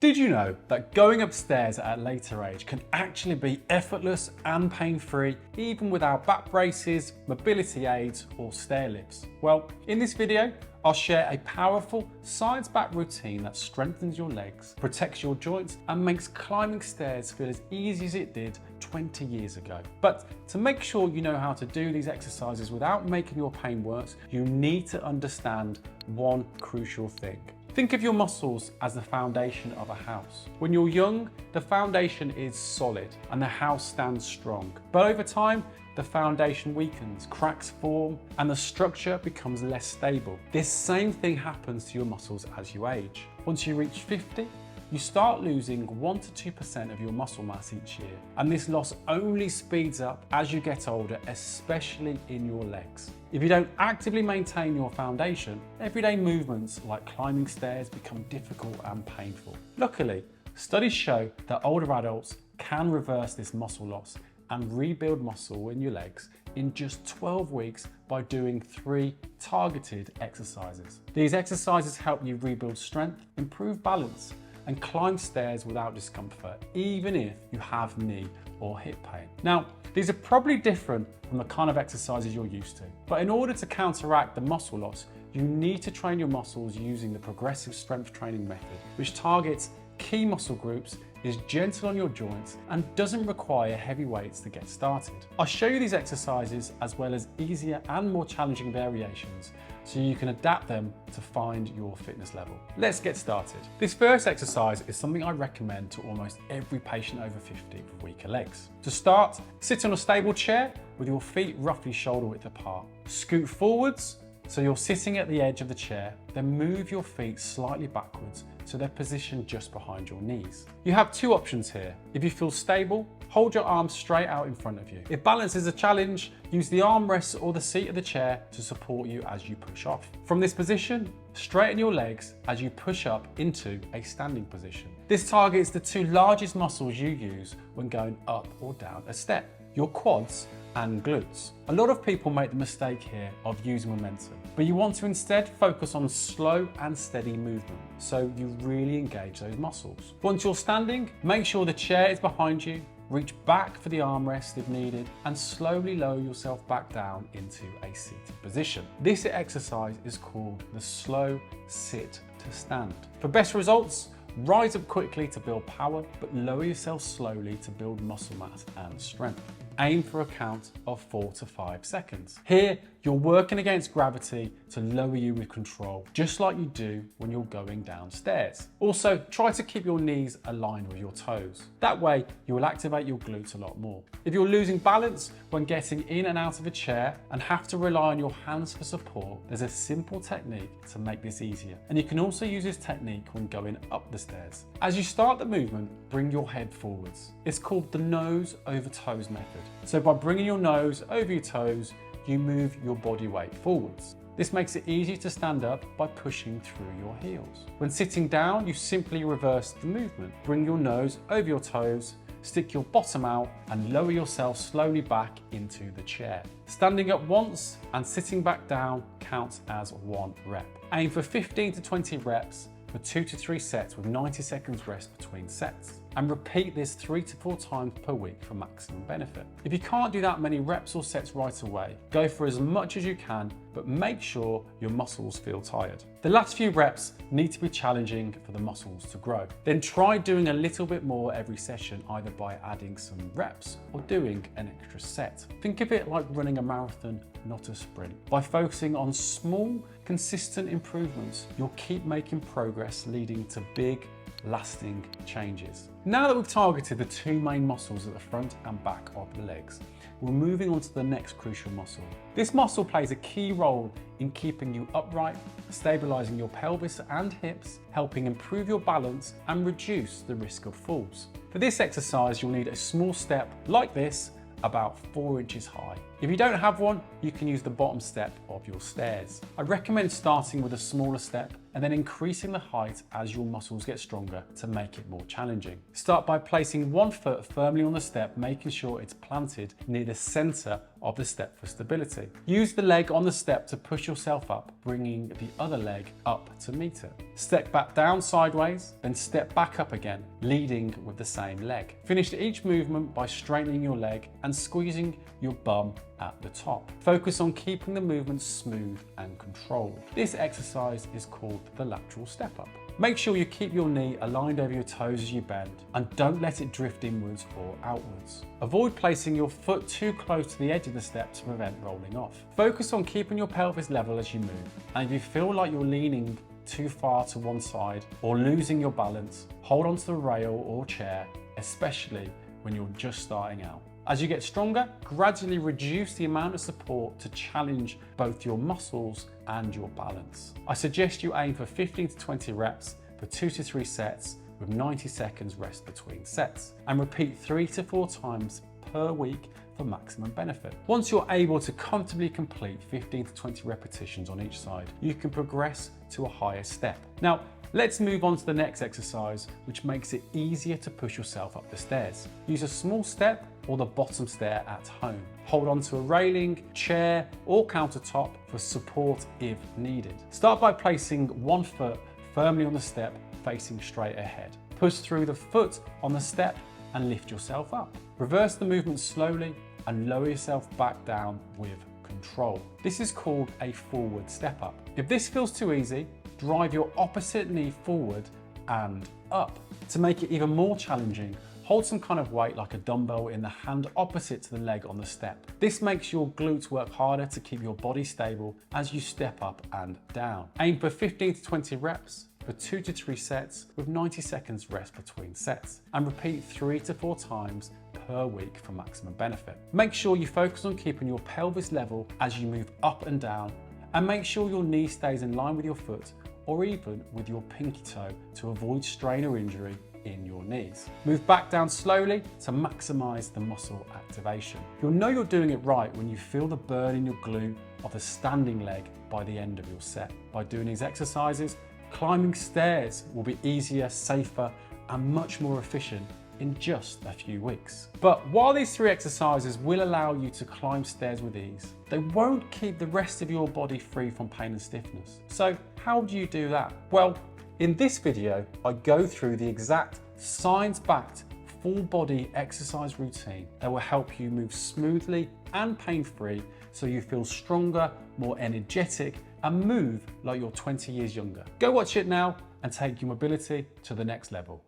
Did you know that going upstairs at a later age can actually be effortless and pain-free, even without back braces, mobility aids, or stair lifts? Well, in this video, I'll share a powerful science-backed routine that strengthens your legs, protects your joints, and makes climbing stairs feel as easy as it did 20 years ago. But to make sure you know how to do these exercises without making your pain worse, you need to understand one crucial thing. Think of your muscles as the foundation of a house. When you're young, the foundation is solid and the house stands strong. But over time, the foundation weakens, cracks form, and the structure becomes less stable. This same thing happens to your muscles as you age. Once you reach 50, you start losing 1 to 2% of your muscle mass each year. And this loss only speeds up as you get older, especially in your legs. If you don't actively maintain your foundation, everyday movements like climbing stairs become difficult and painful. Luckily, studies show that older adults can reverse this muscle loss and rebuild muscle in your legs in just 12 weeks by doing 3 targeted exercises. These exercises help you rebuild strength, improve balance, and climb stairs without discomfort, even if you have knee or hip pain. Now, these are probably different from the kind of exercises you're used to, but in order to counteract the muscle loss, you need to train your muscles using the progressive strength training method, which targets key muscle groups, is gentle on your joints, and doesn't require heavy weights to get started. I'll show you these exercises as well as easier and more challenging variations so you can adapt them to find your fitness level. Let's get started. This first exercise is something I recommend to almost every patient over 50 with weaker legs. To start, sit on a stable chair with your feet roughly shoulder width apart. Scoot forwards so you're sitting at the edge of the chair, then move your feet slightly backwards so they're positioned just behind your knees. You have 2 options here. If you feel stable, hold your arms straight out in front of you. If balance is a challenge, use the armrests or the seat of the chair to support you as you push off. From this position, straighten your legs as you push up into a standing position. This targets the 2 largest muscles you use when going up or down a step, your quads and glutes. A lot of people make the mistake here of using momentum, but you want to instead focus on slow and steady movement so you really engage those muscles. Once you're standing, make sure the chair is behind you, reach back for the armrest if needed, and slowly lower yourself back down into a seated position. This exercise is called the slow sit to stand. For best results, rise up quickly to build power, but lower yourself slowly to build muscle mass and strength. Aim for a count of 4 to 5 seconds. Here, you're working against gravity to lower you with control, just like you do when you're going downstairs. Also, try to keep your knees aligned with your toes. That way, you will activate your glutes a lot more. If you're losing balance when getting in and out of a chair and have to rely on your hands for support, there's a simple technique to make this easier. And you can also use this technique when going up the stairs. As you start the movement, bring your head forwards. It's called the nose over toes method. So by bringing your nose over your toes, you move your body weight forwards. This makes it easy to stand up by pushing through your heels. When sitting down, you simply reverse the movement. Bring your nose over your toes, stick your bottom out, and lower yourself slowly back into the chair. Standing up once and sitting back down counts as 1 rep. Aim for 15 to 20 reps for 2 to 3 sets with 90 seconds rest between sets. And repeat this 3 to 4 times per week for maximum benefit. If you can't do that many reps or sets right away, go for as much as you can, but make sure your muscles feel tired. The last few reps need to be challenging for the muscles to grow. Then try doing a little bit more every session, either by adding some reps or doing an extra set. Think of it like running a marathon, not a sprint. By focusing on small, consistent improvements, you'll keep making progress, leading to big, lasting changes. Now that we've targeted the 2 main muscles at the front and back of the legs, we're moving on to the next crucial muscle. This muscle plays a key role in keeping you upright, stabilizing your pelvis and hips, helping improve your balance and reduce the risk of falls. For this exercise, you'll need a small step like this, about 4 inches high. If you don't have one, you can use the bottom step of your stairs. I recommend starting with a smaller step and then increasing the height as your muscles get stronger to make it more challenging. Start by placing one foot firmly on the step, making sure it's planted near the center of the step for stability. Use the leg on the step to push yourself up, bringing the other leg up to meet it. Step back down sideways, then step back up again, leading with the same leg. Finish each movement by straightening your leg and squeezing your bum at the top. Focus on keeping the movement smooth and controlled. This exercise is called the lateral step up. Make sure you keep your knee aligned over your toes as you bend, and don't let it drift inwards or outwards. Avoid placing your foot too close to the edge of the step to prevent rolling off. Focus on keeping your pelvis level as you move, and if you feel like you're leaning too far to one side or losing your balance, hold onto the rail or chair, especially when you're just starting out. As you get stronger, gradually reduce the amount of support to challenge both your muscles and your balance. I suggest you aim for 15 to 20 reps for 2 to 3 sets with 90 seconds rest between sets, and repeat 3 to 4 times per week for maximum benefit. Once you're able to comfortably complete 15 to 20 repetitions on each side, you can progress to a higher step. Now, let's move on to the next exercise, which makes it easier to push yourself up the stairs. Use a small step or the bottom stair at home. Hold on to a railing, chair, or countertop for support if needed. Start by placing one foot firmly on the step, facing straight ahead. Push through the foot on the step and lift yourself up. Reverse the movement slowly and lower yourself back down with control. This is called a forward step up. If this feels too easy, drive your opposite knee forward and up. To make it even more challenging, hold some kind of weight like a dumbbell in the hand opposite to the leg on the step. This makes your glutes work harder to keep your body stable as you step up and down. Aim for 15 to 20 reps for 2 to 3 sets with 90 seconds rest between sets, and repeat 3 to 4 times per week for maximum benefit. Make sure you focus on keeping your pelvis level as you move up and down, and make sure your knee stays in line with your foot or even with your pinky toe to avoid strain or injury in your knees. Move back down slowly to maximize the muscle activation. You'll know you're doing it right when you feel the burn in your glute of the standing leg by the end of your set. By doing these exercises, climbing stairs will be easier, safer, and much more efficient in just a few weeks. But while these 3 exercises will allow you to climb stairs with ease, they won't keep the rest of your body free from pain and stiffness. So how do you do that? Well, in this video, I go through the exact science-backed full body exercise routine that will help you move smoothly and pain-free so you feel stronger, more energetic, and move like you're 20 years younger. Go watch it now and take your mobility to the next level.